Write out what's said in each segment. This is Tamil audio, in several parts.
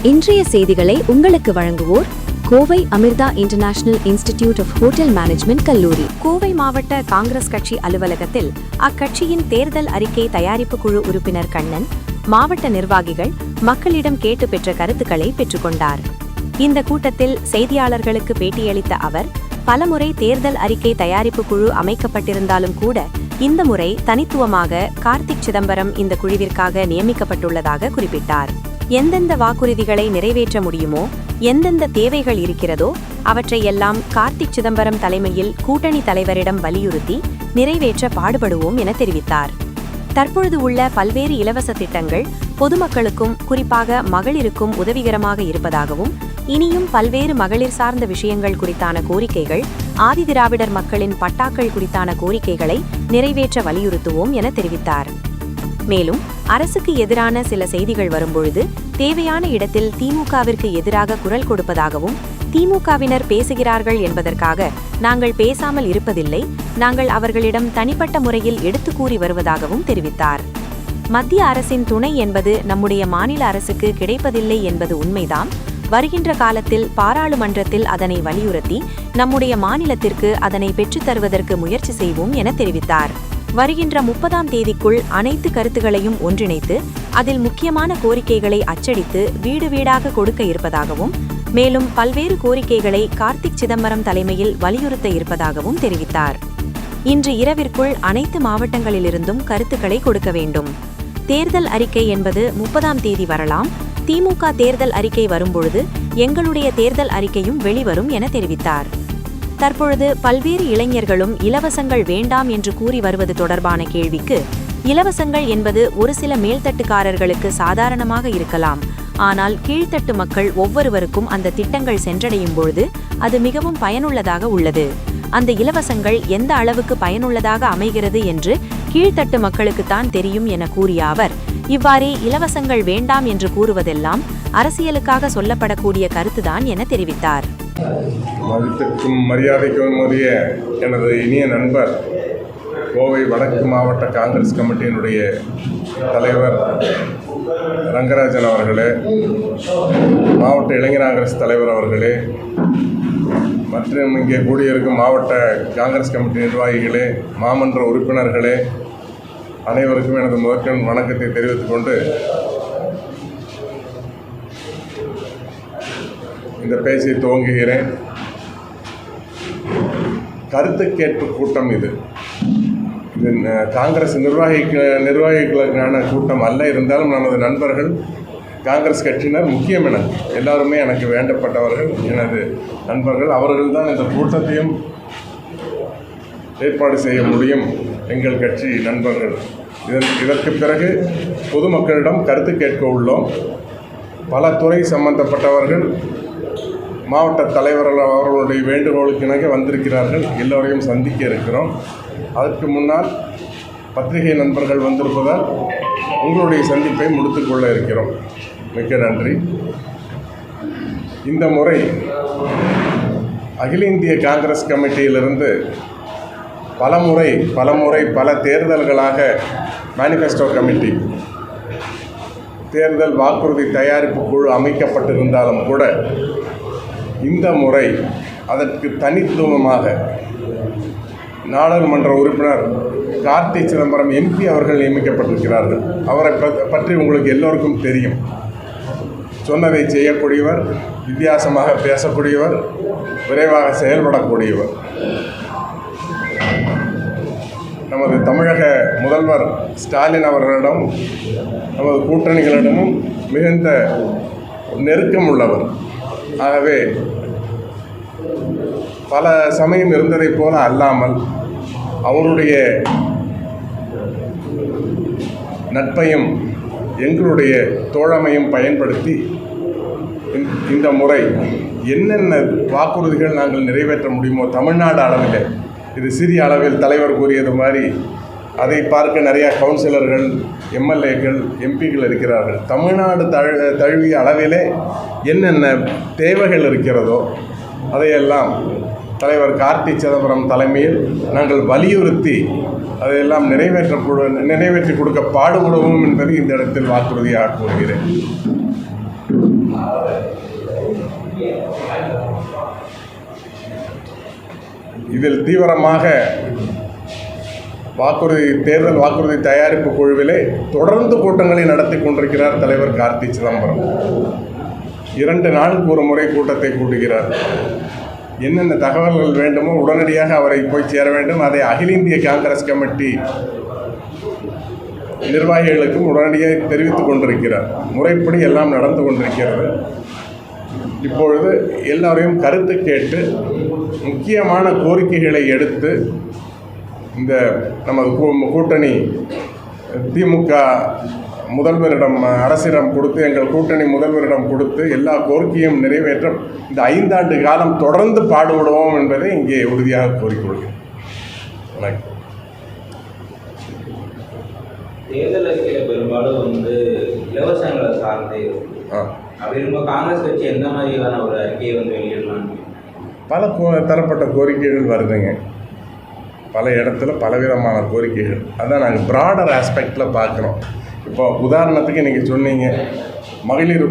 இன்றைய செய்திகளை உங்களுக்கு வழங்குவோர் Kovai Amrita international institute of hotel management கல்லூரி. கோவை மாவட்ட காங்கிரஸ் கட்சி அலுவலகத்தில் அக்கட்சியின் தேர்தல் அறிக்கை தயாரிப்பு குழு உறுப்பினர் கண்ணன் மாவட்ட நிர்வாகிகள் மக்களிடம் கேட்டு பெற்ற கருத்துக்களை பெற்றுக்கொண்டார். இந்த கூட்டத்தில் செய்தியாளர்களுக்கு பேட்டியளித்த அவர், பலமுறை தேர்தல் அறிக்கை தயாரிப்பு குழு அமைக்கப்பட்டிருந்தாலும் கூட இந்த முறை தனித்துவமாக கார்த்திக் சிதம்பரம் இந்த குழுவிற்காக நியமிக்கப்பட்டுள்ளதாக குறிப்பிட்டார். எந்தெந்த வாக்குறுதிகளை நிறைவேற்ற முடியுமோ, எந்தெந்த தேவைகள் இருக்கிறதோ அவற்றையெல்லாம் கார்த்திக் சிதம்பரம் தலைமையில் கூட்டணி தலைவரிடம் வலியுறுத்தி நிறைவேற்ற பாடுபடுவோம் என தெரிவித்தார். தற்பொழுது உள்ள பல்வேறு இலவச திட்டங்கள் பொதுமக்களுக்கும் குறிப்பாக மகளிருக்கும் உதவிகரமாக இருப்பதாகவும், இனியும் பல்வேறு மகளிர் சார்ந்த விஷயங்கள் குறித்தான கோரிக்கைகள், ஆதிதிராவிடர் மக்களின் பட்டாக்கள் குறித்தான கோரிக்கைகளை நிறைவேற்ற வலியுறுத்துவோம் என தெரிவித்தார். மேலும் அரசுக்கு எதிரான சில செய்திகள் வரும்பொழுது தேவையான இடத்தில் திமுகவிற்கு எதிராக குரல் கொடுப்பதாகவும், திமுகவினர் பேசுகிறார்கள் என்பதற்காக நாங்கள் பேசாமல் இருப்பதில்லை, நாங்கள் அவர்களிடம் தனிப்பட்ட முறையில் எடுத்து கூறி வருவதாகவும் தெரிவித்தார். மத்திய அரசின் துணை என்பது நம்முடைய மாநில அரசுக்கு கிடைப்பதில்லை என்பது உண்மைதான். வருகின்ற காலத்தில் பாராளுமன்றத்தில் அதனை வலியுறுத்தி நம்முடைய மாநிலத்திற்கு அதனை பெற்றுத்தருவதற்கு முயற்சி செய்வோம் என தெரிவித்தார். வருகின்ற 30ஆம் தேதிக்குள் அனைத்து கருத்துகளையும் ஒன்றிணைத்து அதில் முக்கியமான கோரிக்கைகளை அச்சடித்து வீடு வீடாக கொடுக்க இருப்பதாகவும், மேலும் பல்வேறு கோரிக்கைகளை கார்த்திக் சிதம்பரம் தலைமையில் வலியுறுத்த இருப்பதாகவும் தெரிவித்தார். இன்று இரவிற்குள் அனைத்து மாவட்டங்களிலிருந்தும் கருத்துக்களை கொடுக்க வேண்டும். தேர்தல் அறிக்கை என்பது 30ஆம் தேதி வரலாம். திமுக தேர்தல் அறிக்கை வரும்பொழுது எங்களுடைய தேர்தல் அறிக்கையும் வெளிவரும் என தெரிவித்தார். தற்பொழுது பல்வேறு இளைஞர்களும் இலவசங்கள் வேண்டாம் என்று கூறி வருவது தொடர்பான கேள்விக்கு, இலவசங்கள் என்பது ஒரு சில மேல்தட்டுக்காரர்களுக்கு சாதாரணமாக இருக்கலாம். ஆனால் கீழ்த்தட்டு மக்கள் ஒவ்வொருவருக்கும் அந்த திட்டங்கள் சென்றடையும் பொழுது அது மிகவும் பயனுள்ளதாக உள்ளது. அந்த இலவசங்கள் எந்த அளவுக்கு பயனுள்ளதாக அமைகிறது என்று கீழ்த்தட்டு மக்களுக்குத்தான் தெரியும் என கூறிய அவர், இவ்வாறே இலவசங்கள் வேண்டாம் என்று கூறுவதெல்லாம் அரசியலுக்காக சொல்லப்படக்கூடிய கருத்துதான் என தெரிவித்தார். மதிப்பிற்கும் மரியாதைக்கும் உரிய எனது இனிய நண்பர், கோவை வடக்கு மாவட்ட காங்கிரஸ் கமிட்டியினுடைய தலைவர் ரங்கராஜன் அவர்களே, மாவட்ட இளைஞர் காங்கிரஸ் தலைவர் அவர்களே, மற்றும் இங்கே கூடியிருக்கும் மாவட்ட காங்கிரஸ் கமிட்டி நிர்வாகிகளே, மாமன்ற உறுப்பினர்களே, அனைவருக்கும் எனது முதற்கண் வணக்கத்தை தெரிவித்துக் கொண்டு இந்த பேச்சை துவங்குகிறேன். கருத்து கேட்பு கூட்டம் இது காங்கிரஸ் நிர்வாகிகளுக்கான கூட்டம் அல்ல. இருந்தாலும் நமது நண்பர்கள் காங்கிரஸ் கட்சியினர் முக்கியம் எல்லாருமே எனக்கு வேண்டப்பட்டவர்கள், எனது நண்பர்கள். அவர்கள்தான் இந்த கூட்டத்தையும் ஏற்பாடு செய்ய முடியும், எங்கள் கட்சி நண்பர்கள். இதற்கு பிறகு பொதுமக்களிடம் கருத்து கேட்க உள்ளோம். பல துறை சம்பந்தப்பட்டவர்கள் மாவட்ட தலைவர்கள் அவர்களுடைய வேண்டுகோளுக்கு இணங்க வந்திருக்கிறார்கள். எல்லோரையும் சந்திக்க இருக்கிறோம். அதற்கு முன்னால் பத்திரிகை நண்பர்கள் வந்திருப்பதால் உங்களுடைய சந்திப்பை முடித்துக்கொள்ள இருக்கிறோம். மிக்க நன்றி. இந்த முறை அகில இந்திய காங்கிரஸ் கமிட்டியிலிருந்து பலமுறை பல தேர்தல்களாக மேனிஃபெஸ்டோ கமிட்டி, தேர்தல் வாக்குறுதி தயாரிப்பு குழு அமைக்கப்பட்டிருந்தாலும் கூட இந்த முறை அதற்கு தனித்துவமாக நாடாளுமன்ற உறுப்பினர் கார்த்திக் சிதம்பரம் எம்பி அவர்கள் நியமிக்கப்பட்டிருக்கிறார்கள். அவரை பற்றி உங்களுக்கு எல்லோருக்கும் தெரியும். சொன்னதை செய்யக்கூடியவர், வித்தியாசமாக பேசக்கூடியவர், விரைவாக செயல்படக்கூடியவர். நமது தமிழக முதல்வர் ஸ்டாலின் அவர்களிடம், நமது கூட்டணிகளிடமும் மிகுந்த நெருக்கம் உள்ளவர். ஆகவே பல சமயம் இருந்ததைப் போல அல்லாமல் அவருடைய நட்பையும் எங்களுடைய தோழமையும் பயன்படுத்தி இந்த முறை என்னென்ன வாக்குறுதிகள் நாங்கள் நிறைவேற்ற முடியுமோ தமிழ்நாடு அளவில், இது சிறிய அளவில் தலைவர் கூறியது மாதிரி அதை பார்க்க நிறையா கவுன்சிலர்கள், எம்எல்ஏக்கள், எம்பிக்கள் இருக்கிறார்கள். தமிழ்நாடு தழுவிய அளவிலே என்னென்ன தேவைகள் இருக்கிறதோ அதையெல்லாம் தலைவர் கார்த்திக் சிதம்பரம் தலைமையில் நாங்கள் வலியுறுத்தி அதையெல்லாம் நிறைவேற்றி கொடுக்க பாடுபடுவோம் என்பதை இந்த இடத்தில் வாக்குறுதியாக கூறுகிறேன். இதில் தீவிரமாக தேர்தல் வாக்குறுதி தயாரிப்பு குழுவிலே தொடர்ந்து கூட்டங்களை நடத்தி கொண்டிருக்கிறார் தலைவர் கார்த்தி சிதம்பரம். 2 நாளுக்கு ஒரு முறை கூட்டத்தை கூட்டுகிறார். என்னென்ன தகவல்கள் வேண்டுமோ உடனடியாக அவரை போய் சேர வேண்டும். அதை அகில இந்திய காங்கிரஸ் கமிட்டி நிர்வாகிகளுக்கும் உடனடியாக தெரிவித்துக் கொண்டிருக்கிறார். முறைப்படி எல்லாம் நடந்து கொண்டிருக்கிறது. இப்பொழுது எல்லோரையும் கருத்து கேட்டு முக்கியமான கோரிக்கைகளை எடுத்து இந்த நமது கூட்டணி திமுக முதல்வரிடம் அரசிடம் கொடுத்து எங்கள் கூட்டணி முதல்வரிடம் கொடுத்து எல்லா கோரிக்கையும் நிறைவேற்ற இந்த 5 ஆண்டு காலம் தொடர்ந்து பாடுபடுவோம் என்பதை இங்கே உறுதியாக கோரிக்கொள்கிறேன். வணக்கம். தேர்தல் அறிக்கையில் பெரும்பாலும் இலவசங்களை சார்ந்தே அப்படி காங்கிரஸ் கட்சி எந்த மாதிரியான ஒரு அறிக்கையை வெளியிடலாம்? பல தரப்பட்ட கோரிக்கைகள் வருதுங்க. பல இடத்துல பலவிதமான கோரிக்கைகள். அதான் நாங்கள் ப்ராடர் ஆஸ்பெக்டில் பார்க்குறோம். இப்போ உதாரணத்துக்கு நீங்கள் சொன்னீங்க மகளிர்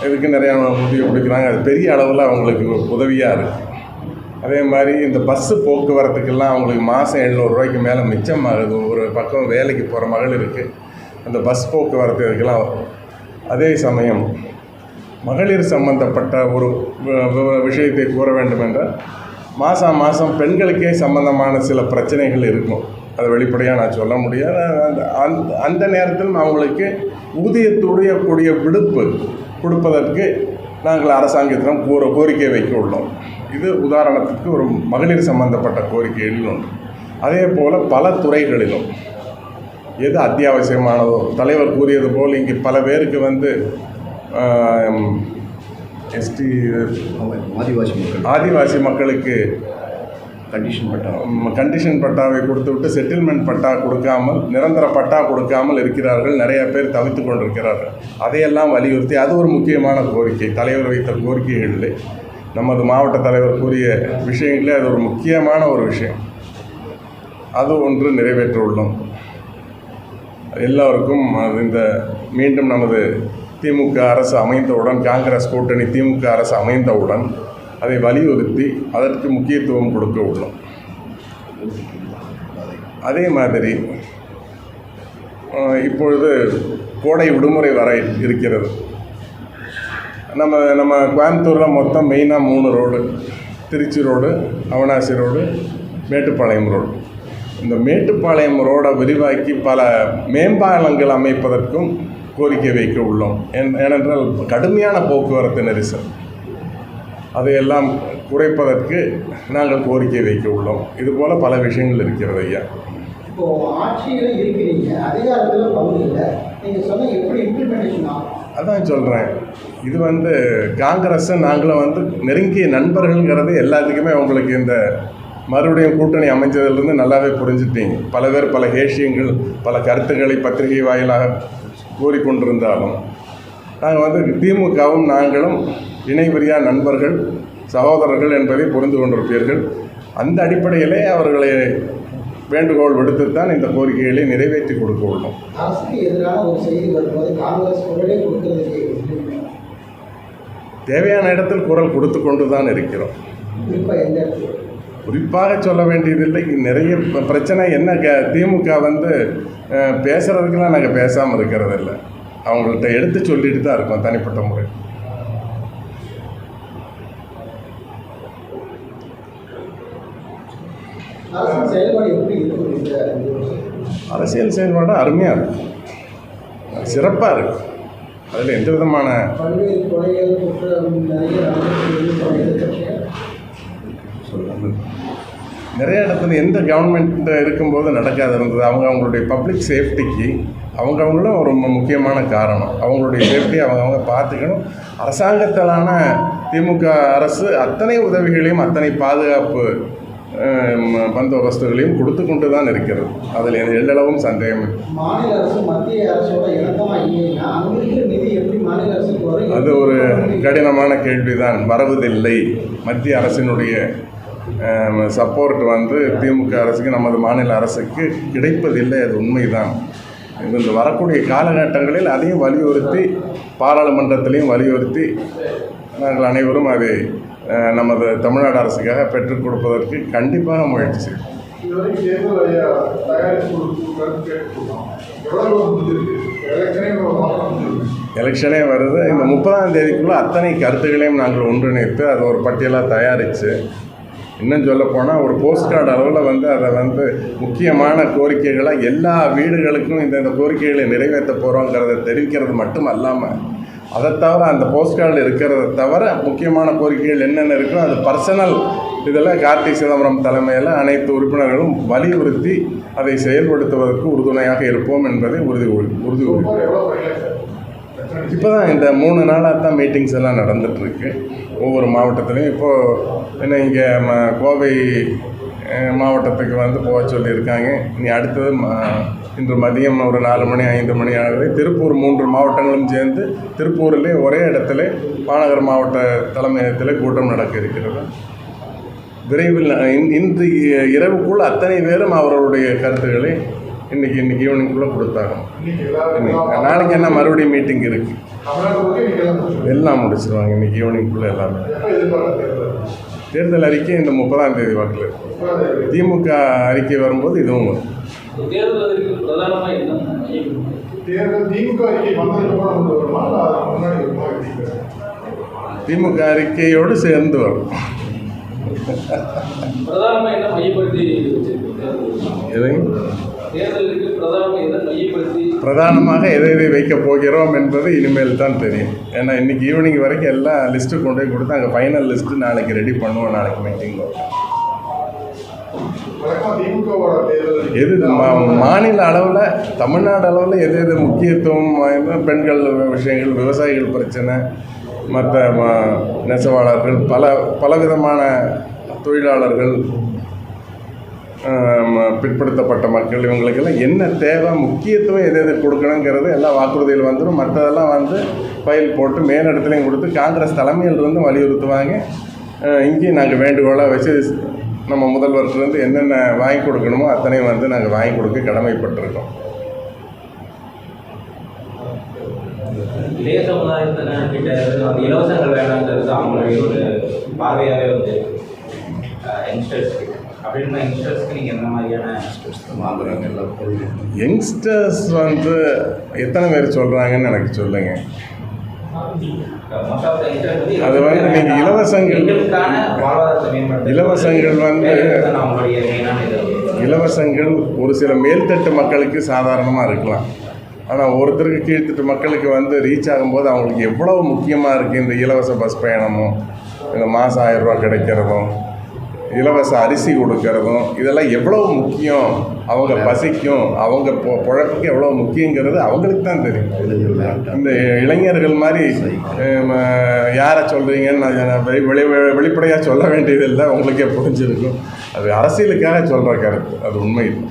இதுக்கு நிறையா உதவி கொடுக்குறாங்க. அது பெரிய அளவில் அவங்களுக்கு உதவியாக இருக்குது. அதே மாதிரி இந்த பஸ்ஸு போக்குவரத்துக்கெல்லாம் அவங்களுக்கு மாதம் 700 ரூபாய்க்கு மேலே மிச்சமாகுது. ஒரு பக்கம் வேலைக்கு போகிற மகளிருக்கு அந்த பஸ் போக்குவரத்து இதுக்கெல்லாம். அதே சமயம் மகளிர் சம்பந்தப்பட்ட ஒரு விஷயத்தை கூற வேண்டும் என்றால் மாதம் பெண்களுக்கே சம்பந்தமான சில பிரச்சனைகள் இருக்கும். அதை வெளிப்படையாக நான் சொல்ல முடியாது. அந்த நேரத்தில் அவங்களுக்கு ஊதியத்துடைய கூடிய விடுப்பு கொடுப்பதற்கு நாங்கள் அரசாங்கத்திடம் கோரிக்கை வைக்க உள்ளோம். இது உதாரணத்துக்கு ஒரு மகளிர் சம்பந்தப்பட்ட கோரிக்கைகளில் ஒன்று. அதே போல் பல துறைகளிலும் எது அத்தியாவசியமானதோ தலைவர் கூறியது போல் இங்கே பல பேருக்கு ஆதிவாசி மக்களுக்கு கண்டிஷன் பட்டாவை கொடுத்துவிட்டு செட்டில்மெண்ட் பட்டா கொடுக்காமல் நிரந்தர பட்டா கொடுக்காமல் இருக்கிறார்கள். நிறைய பேர் தவித்து கொண்டிருக்கிறார்கள். அதையெல்லாம் வலியுறுத்தி அது ஒரு முக்கியமான கோரிக்கை. தலைவர் வைத்த கோரிக்கைகளில் நமது மாவட்ட தலைவர் கூறிய விஷயங்களே அது ஒரு முக்கியமான ஒரு விஷயம். அது ஒன்று நிறைவேற்ற உள்ளோம். எல்லோருக்கும் இந்த மீண்டும் நமது திமுக அரசு அமைந்தவுடன் காங்கிரஸ் கூட்டணி திமுக அரசு அமைந்தவுடன் அதை வலியுறுத்தி அதற்கு முக்கியத்துவம் கொடுக்க உள்ளோம். அதே மாதிரி இப்பொழுது கோடை விடுமுறை வர இருக்கிறது. நம்ம கோயம்புத்தூரில் மொத்தம் மெயினாக 3 road, Trichy road, Avanashi road, Mettupalayam road. இந்த மேட்டுப்பாளையம் ரோடை விரிவாக்கி பல மேம்பாலங்கள் அமைப்பதற்கும் கோரிக்கை வைக்க உள்ளோம். ஏனென்றால் கடுமையான போக்குவரத்து நெரிசல் அதையெல்லாம் குறைப்பதற்கு நாங்கள் கோரிக்கை வைக்க உள்ளோம். இதுபோல் பல விஷயங்கள் இருக்கிறது ஐயா. இப்போ ஆட்சியில் இருக்கிறீங்க, அதிகாரத்தில் பங்குல நீங்கள் சொன்ன எப்படி இம்ப்ளிமெண்டேஷன் ஆகும்? அதான் சொல்கிறேன். இது காங்கிரஸை நாங்களும் நெருங்கிய நண்பர்கள்ங்கிறது எல்லாத்துக்குமே உங்களுக்கு இந்த மறுபடியும் கூட்டணி அமைஞ்சதிலிருந்து நல்லாவே புரிஞ்சுட்டீங்க. பல பேர் பல ஹேஷியங்கள் பல கருத்துக்களை பத்திரிகை வாயிலாக கூறிக்கொண்டிருந்தாலும் நாங்கள் திமுகவும் நாங்களும் இணைபிரியா நண்பர்கள் சகோதரர்கள் என்பதை புரிந்து கொண்டிருப்பீர்கள். அந்த அடிப்படையிலே அவர்களை வேண்டுகோள் விடுத்துத்தான் இந்த கோரிக்கைகளை நிறைவேற்றி கொடுக்க உள்ளோம். அரசுக்கு எதிரான ஒரு செய்தி வரும்போது காங்கிரஸ் குரலே கொடுக்கிறது. தேவையான இடத்தில் குரல் கொடுத்து கொண்டு தான் இருக்கிறோம். குறிப்பாக சொல்ல வேண்டியதில்லை. நிறைய பிரச்சனை என்ன, திமுக பேசுகிறதுக்கெல்லாம் நாங்கள் பேசாமல் இருக்கிறதில்ல. அவங்கள்ட்ட எடுத்து சொல்லிட்டு தான் இருக்கோம் தனிப்பட்ட முறை. அரசியல் செயல்பாடு அருமையாக இருக்கு, சிறப்பாக இருக்கு. அதில் எந்த விதமான நிறைய இடத்துல எந்த கவர்மெண்ட் இருக்கும்போது நடக்காது இருந்தது. அவங்களுடைய பப்ளிக் சேஃப்டிக்கு அவங்களும் ஒரு முக்கியமான காரணம். அவங்களுடைய சேஃப்டி அவங்க பார்த்துக்கணும். அரசாங்கத்திலான திமுக அரசு அத்தனை உதவிகளையும் அத்தனை பாதுகாப்பு பந்தோபஸ்துகளையும் கொடுத்து கொண்டு தான் இருக்கிறது. அதில் எல்லளவும் சந்தேகம் இல்லை. அது ஒரு கடினமான கேள்விதான். வருவதில்லை. மத்திய அரசினுடைய சப்போர்ட் திமுக அரசுக்கு நமது மாநில அரசுக்கு கிடைப்பதில்லை. அது உண்மைதான். இந்த வரக்கூடிய காலகட்டங்களில் அதையும் வலியுறுத்தி பாராளுமன்றத்திலையும் வலியுறுத்தி நாங்கள் அனைவரும் அதை நமது தமிழ்நாடு அரசுக்காக பெற்றுக் கொடுப்பதற்கு கண்டிப்பாக முயற்சி செய்வோம். இதுவரைக்கும் தேர்தல் தயாரிப்பு கேட்டுக்கொள்ளலாம். எவ்வளவு முடிஞ்சிருக்கு? எலெக்ஷனே வருது. இந்த 30ஆம் தேதிக்குள்ளே அத்தனை கருத்துக்களையும் நாங்கள் ஒன்றிணைத்து அதை ஒரு பட்டியலாக தயாரித்து, இன்னும் சொல்லப்போனால் ஒரு போஸ்ட் கார்டு அளவில் அதை முக்கியமான கோரிக்கைகளாக எல்லா வீடுகளுக்கும் இந்த கோரிக்கைகளை நிறைவேற்ற போகிறோங்கிறத தெரிவிக்கிறது மட்டும் அல்லாமல், அதை தவிர அந்த போஸ்ட் கார்டில் இருக்கிறத தவிர முக்கியமான கோரிக்கைகள் என்னென்ன இருக்கோ அது பர்சனல் இதில் கார்த்திக் சிதம்பரம் தலைமையில் அனைத்து உறுப்பினர்களும் வலியுறுத்தி அதை செயல்படுத்துவதற்கு உறுதுணையாக இருப்போம் என்பதை உறுதி இப்போ தான் இந்த 3 நாளாக தான் மீட்டிங்ஸ் எல்லாம் நடந்துகிட்ருக்கு ஒவ்வொரு மாவட்டத்துலேயும். இப்போது என்ன இங்கே கோவை மாவட்டத்துக்கு போக சொல்லியிருக்காங்க. இனி அடுத்தது இன்று மதியம் ஒரு 4 மணி 5 மணி ஆகவே திருப்பூர் 3 மாவட்டங்களும் சேர்ந்து திருப்பூரிலே ஒரே இடத்துல மாநகர் மாவட்ட தலைமையகத்தில் கூட்டம் நடக்க இருக்கிறது. விரைவில் இன்று இரவுக்குள் அத்தனை பேரும் அவர்களுடைய கருத்துக்களை இன்னைக்கு ஈவினிங்குள்ளே கொடுத்தாங்க. நாளைக்கு என்ன மறுபடியும் மீட்டிங் இருக்குது, எல்லாம் முடிச்சிருவாங்க இன்னைக்கு ஈவினிங்குள்ளே எல்லாமே. தேர்தல் அறிக்கை இந்த 30ஆம் தேதி வாக்கில், திமுக அறிக்கை வரும்போது இதுவும் வரும். திமுக அறிக்கையோடு சேர்ந்து வரும். பிரதானமாக எதை வைக்கப் போகிறோம் என்பது இனிமேல் தான் தெரியும். ஏன்னா இன்றைக்கி ஈவினிங் வரைக்கும் எல்லாம் லிஸ்ட்டு கொண்டு போய் கொடுத்து அங்கே ஃபைனல் லிஸ்ட்டு நாளைக்கு ரெடி பண்ணுவோம். நாளைக்கு மீட்டிங் எது மாநில அளவில் தமிழ்நாடு அளவில் எது முக்கியத்துவம், பெண்கள் விஷயங்கள், விவசாயிகள் பிரச்சனை, மற்ற நெசவாளர்கள், பலவிதமான தொழிலாளர்கள், பிற்படுத்தப்பட்ட மக்கள், இவங்களுக்கெல்லாம் என்ன தேவை, முக்கியத்துவம் எது கொடுக்கணுங்கிறது எல்லாம் வாக்குறுதியில் வந்துடும். மற்றதெல்லாம் ஃபைல் போட்டு மேலிடத்துலையும் கொடுத்து காங்கிரஸ் தலைமையிலிருந்து வலியுறுத்துவாங்க. இங்கேயும் நாங்கள் வேண்டுகோளாக வச்சு நம்ம முதல்வர்கிட்டருந்து என்னென்ன வாங்கி கொடுக்கணுமோ அத்தனையும் நாங்கள் வாங்கி கொடுக்க கடமைப்பட்டிருக்கோம். இளைய சமுதாயத்தினர்கிட்ட இலவசங்கள் வேணாங்கிறது அவங்களுடைய ஒரு பார்வையாகவே யங்ஸ்டர்ஸ்க்கு. அப்படின்னா யங்ஸ்டர்ஸ்க்கு நீங்கள் எந்த மாதிரியான யங்ஸ்டர்ஸ் எத்தனை பேர் சொல்கிறாங்கன்னு எனக்கு சொல்லுங்கள். அது நீங்கள் இலவசங்கள் ஒரு சில மேல்தட்டு மக்களுக்கு சாதாரணமாக இருக்கலாம். ஆனால் ஒருத்தருக்கு கீழ்த்தட்டு மக்களுக்கு ரீச் ஆகும்போது அவங்களுக்கு எவ்வளோ முக்கியமாக இருக்குது இந்த இலவச பஸ் பயணமும், இந்த மாதம் 1000 ரூபா கிடைக்கிறதும், இலவச அரிசி கொடுக்கறதும், இதெல்லாம் எவ்வளோ முக்கியம், அவங்க பசிக்கும், அவங்க பொழப்புக்கு எவ்வளோ முக்கியங்கிறது அவங்களுக்கு தான் தெரியும். இந்த இளைஞர்கள் மாதிரி யாரை சொல்கிறீங்கன்னு நான் வெளிப்படையாக சொல்ல வேண்டியதில்லை, உங்களுக்கே புரிஞ்சிருக்கும். அது அரசியலுக்காக சொல்கிற கருத்து, அது உண்மை இல்லை.